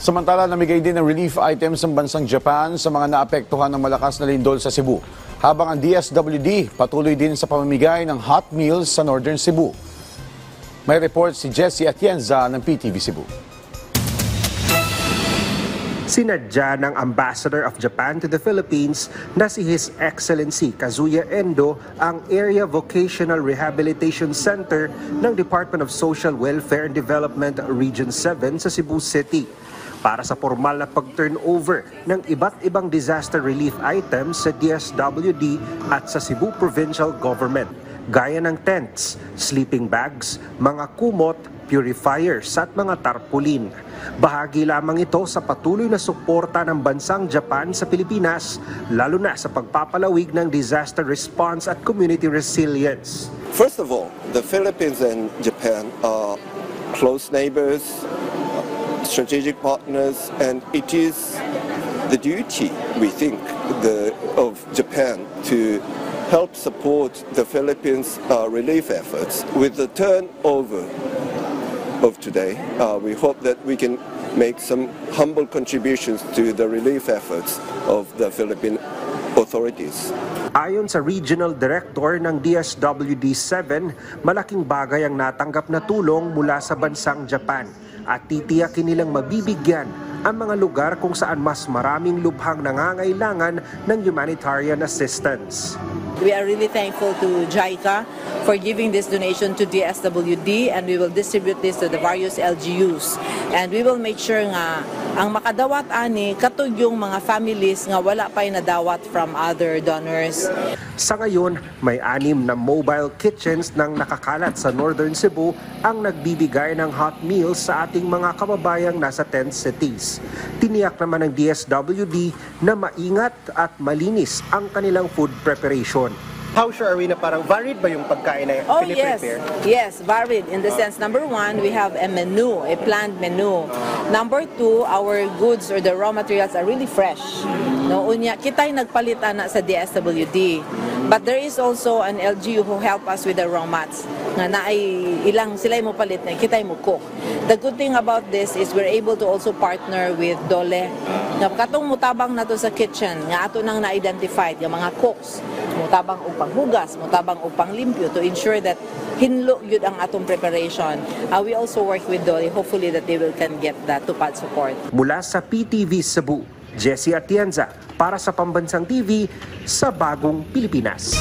Samantala, namigay din ng relief items ng bansang Japan sa mga naapektuhan ng malakas na lindol sa Cebu. Habang ang DSWD patuloy din sa pamamigay ng hot meals sa Northern Cebu. May report si Jessie Atienza ng PTV Cebu. Sinadya ng Ambassador of Japan to the Philippines na si His Excellency Kazuya Endo ang Area Vocational Rehabilitation Center ng Department of Social Welfare and Development Region 7 sa Cebu City para sa formal na pag-turnover ng iba't ibang disaster relief items sa DSWD at sa Cebu Provincial Government, gaya ng tents, sleeping bags, mga kumot, purifiers at mga tarpaulin. Bahagi lamang ito sa patuloy na suporta ng bansang Japan sa Pilipinas, lalo na sa pagpapalawig ng disaster response at community resilience. First of all, the Philippines and Japan are close neighbors, strategic partners, and it is the duty, we think, of Japan to help support the Philippines' relief efforts. With the turnover of today, we hope that we can make some humble contributions to the relief efforts of the Philippine authorities. Ayon sa Regional Director ng DSWD-7, malaking bagay ang natanggap na tulong mula sa bansang Japan at titiyakin nilang mabibigyan ang mga lugar kung saan mas maraming lubhang nangangailangan ng humanitarian assistance. We are really thankful to JICA for giving this donation to DSWD, and we will distribute this to the various LGUs. And we will make sure nga ang makadawat ani katug yung mga families nga wala pa'y nadawat from other donors. Sa ngayon, may 6 na mobile kitchens nang nakakalat sa Northern Cebu ang nagbibigay ng hot meals sa ating mga kababayang nasa 10 cities. Tiniyak naman ng DSWD na maingat at malinis ang kanilang food preparation. How sure are we na parang varied ba yung pagkain na piniprepare? Yes, varied. In the sense, number 1, we have a menu, a planned menu. Number 2, our goods or the raw materials are really fresh. No, unya, kita'y nagpalitan na sa DSWD. But there is also an LGU who help us with the raw mats. Nga na ay ilang sila'y mo palit na, kita'y mo cook. The good thing about this is we're able to also partner with DOLE. Nga katong mutabang na to sa kitchen, nga ato nang na-identified, yung mga cooks, mutabang upang hugas, mutabang upang limpyo to ensure that hinlo yun ang atong preparation. We also work with DOLE, hopefully that they will can get that tupad support. Mula sa PTV Cebu, Jessie Atienza para sa Pambansang TV sa Bagong Pilipinas.